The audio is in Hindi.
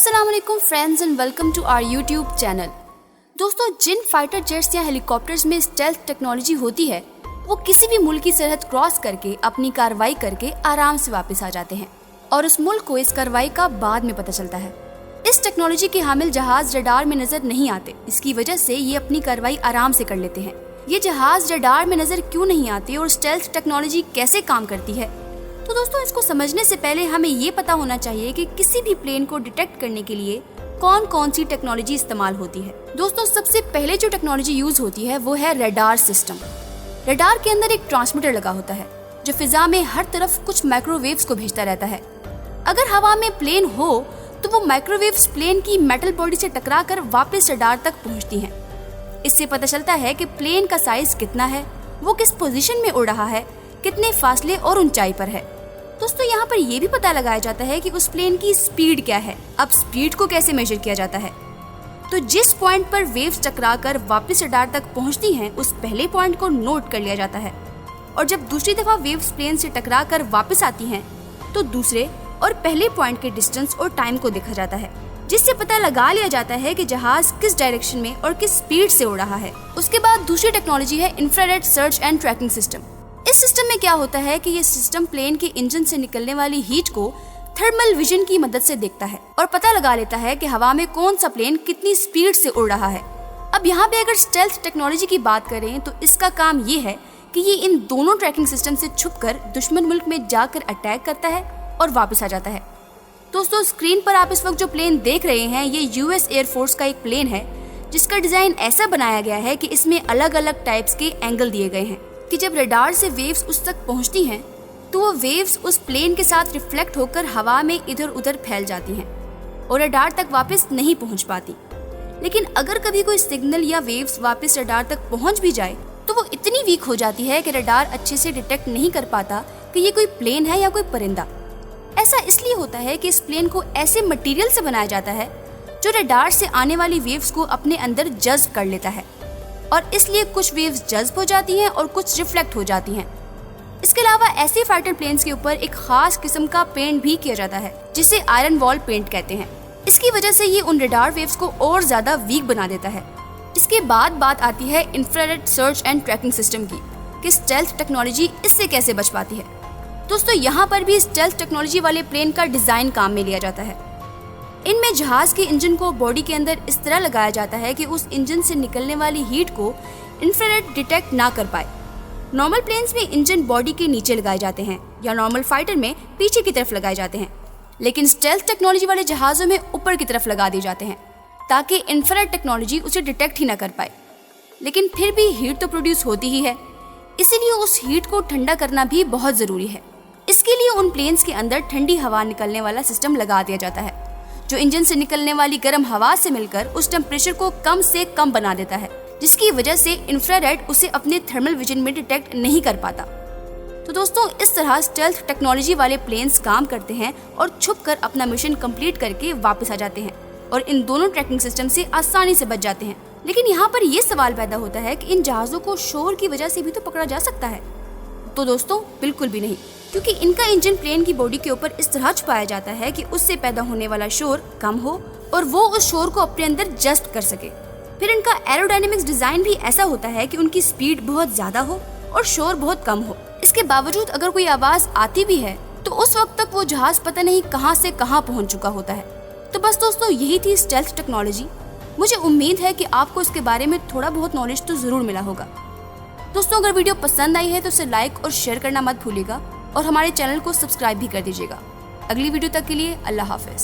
अस्सलाम वालेकुम friends and welcome to our YouTube channel. दोस्तों, जिन फाइटर जेट्स या हेलीकॉप्टर्स में स्टेल्थ टेक्नोलॉजी होती है वो किसी भी मुल्क की सरहद क्रॉस करके अपनी कार्रवाई करके आराम से वापस आ जाते हैं और उस मुल्क को इस कार्रवाई का बाद में पता चलता है। इस टेक्नोलॉजी के हामिल जहाज रडार में नजर नहीं आते, इसकी वजह से ये अपनी कार्रवाई आराम से कर लेते हैं। ये जहाज रडार में नजर क्यों नहीं आते और स्टेल्थ टेक्नोलॉजी कैसे काम करती है, तो दोस्तों इसको समझने से पहले हमें ये पता होना चाहिए कि किसी भी प्लेन को डिटेक्ट करने के लिए कौन कौन सी टेक्नोलॉजी इस्तेमाल होती है। दोस्तों, सबसे पहले जो टेक्नोलॉजी यूज होती है वो है रडार सिस्टम। रडार के अंदर एक ट्रांसमीटर लगा होता है जो फिजा में हर तरफ कुछ माइक्रोवेव्स को भेजता रहता है। अगर हवा में प्लेन हो तो वो माइक्रोवेव्स प्लेन की मेटल बॉडी से टकराकर वापस रडार तक पहुंचती हैं। इससे पता चलता है कि प्लेन का साइज कितना है, वो किस पोजीशन में उड़ रहा है, कितने फासले और ऊंचाई पर है। दोस्तों, यहाँ पर यह भी पता लगाया जाता है कि उस प्लेन की स्पीड क्या है। अब स्पीड को कैसे मेजर किया जाता है, तो जिस पॉइंट पर वेव्स टकराकर वापस रडार तक पहुंचती हैं उस पहले पॉइंट को नोट कर लिया जाता है और जब दूसरी दफा वेव्स प्लेन से टकराकर वापस आती हैं तो दूसरे और पहले पॉइंट के डिस्टेंस और टाइम को देखा जाता है, जिससे पता लगा लिया जाता है कि जहाज किस डायरेक्शन में और किस स्पीड से उड़ रहा है। उसके बाद दूसरी टेक्नोलॉजी है infrared search and tracking system. इस सिस्टम में क्या होता है कि ये सिस्टम प्लेन के इंजन से निकलने वाली हीट को थर्मल विजन की मदद से देखता है और पता लगा लेता है कि हवा में कौन सा प्लेन कितनी स्पीड से उड़ रहा है। अब यहाँ पे अगर स्टेल्थ टेक्नोलॉजी की बात करें तो इसका काम ये है कि ये इन दोनों ट्रैकिंग सिस्टम से छुपकर दुश्मन मुल्क में जाकर अटैक करता है और वापस आ जाता है। दोस्तों, स्क्रीन पर आप इस वक्त जो प्लेन देख रहे हैं ये यूएस एयरफोर्स का एक प्लेन है जिसका डिजाइन ऐसा बनाया गया है कि इसमें अलग अलग टाइप्स के एंगल दिए गए हैं कि जब रडार से वेव्स उस तक पहुंचती हैं तो वो वेव्स उस प्लेन के साथ रिफ्लेक्ट होकर हवा में इधर उधर फैल जाती हैं और रडार तक वापस नहीं पहुंच पाती। लेकिन अगर कभी कोई सिग्नल या वेव्स वापस रडार तक पहुंच भी जाए तो वो इतनी वीक हो जाती है कि रडार अच्छे से डिटेक्ट नहीं कर पाता कि ये कोई प्लेन है या कोई परिंदा। ऐसा इसलिए होता है कि इस प्लेन को ऐसे मटेरियल से बनाया जाता है जो रडार से आने वाली वेव्स को अपने अंदर जज्ब कर लेता है और इसलिए कुछ वेव्स जज्ब हो जाती हैं और कुछ रिफ्लेक्ट हो जाती हैं। इसके अलावा ऐसे फाइटर प्लेन्स के ऊपर एक खास किस्म का पेंट भी किया जाता है जिसे आयरन वॉल पेंट कहते हैं। इसकी वजह से ये उन रडार वेव्स को और ज्यादा वीक बना देता है। इसके बाद बात आती है infrared search and tracking system की कि स्टेल्थ टेक्नोलॉजी इससे कैसे बच पाती है। दोस्तों, यहाँ पर भी स्टेल्थ टेक्नोलॉजी वाले प्लेन का डिजाइन काम में लिया जाता है। इनमें जहाज के इंजन को बॉडी के अंदर इस तरह लगाया जाता है कि उस इंजन से निकलने वाली हीट को इंफ्रारेड डिटेक्ट ना कर पाए। नॉर्मल प्लेन्स में इंजन बॉडी के नीचे लगाए जाते हैं या नॉर्मल फाइटर में पीछे की तरफ लगाए जाते हैं, लेकिन स्टेल्थ टेक्नोलॉजी वाले जहाजों में ऊपर की तरफ लगा दिए जाते हैं ताकि इंफ्रारेड टेक्नोलॉजी उसे डिटेक्ट ही ना कर पाए। लेकिन फिर भी हीट तो प्रोड्यूस होती ही है, इसीलिए उस हीट को ठंडा करना भी बहुत जरूरी है। इसके लिए उन प्लेन्स के अंदर ठंडी हवा निकलने वाला सिस्टम लगा दिया जाता है जो इंजन से निकलने वाली गर्म हवा से मिलकर उस टेम्परेचर को कम से कम बना देता है, जिसकी वजह से इंफ्रारेड उसे अपने थर्मल विजन में डिटेक्ट नहीं कर पाता। तो दोस्तों, इस तरह स्टेल्थ टेक्नोलॉजी वाले प्लेन्स काम करते हैं और छुपकर अपना मिशन कंप्लीट करके वापस आ जाते हैं और इन दोनों ट्रैकिंग सिस्टम से आसानी से बच जाते हैं। लेकिन यहाँ पर यह सवाल पैदा होता है कि इन जहाजों को शोर की वजह से भी तो पकड़ा जा सकता है। तो दोस्तों, बिल्कुल भी नहीं, क्योंकि इनका इंजन प्लेन की बॉडी के ऊपर इस तरह छुपाया जाता है कि उससे पैदा होने वाला शोर कम हो और वो उस शोर को अपने अंदर जस्ट कर सके। फिर इनका एरोडायनेमिक्स डिजाइन भी ऐसा होता है कि उनकी स्पीड बहुत ज्यादा हो और शोर बहुत कम हो। इसके बावजूद अगर कोई आवाज आती भी है तो उस वक्त तक वो जहाज पता नहीं कहां से कहां पहुंच चुका होता है। तो बस दोस्तों, यही थी स्टेल्थ टेक्नोलॉजी। मुझे उम्मीद है कि आपको इसके बारे में थोड़ा बहुत नॉलेज तो जरूर मिला होगा। दोस्तों, अगर वीडियो पसंद आई है तो इसे लाइक और शेयर करना मत भूलिएगा और हमारे चैनल को सब्सक्राइब भी कर दीजिएगा। अगली वीडियो तक के लिए अल्लाह हाफिज।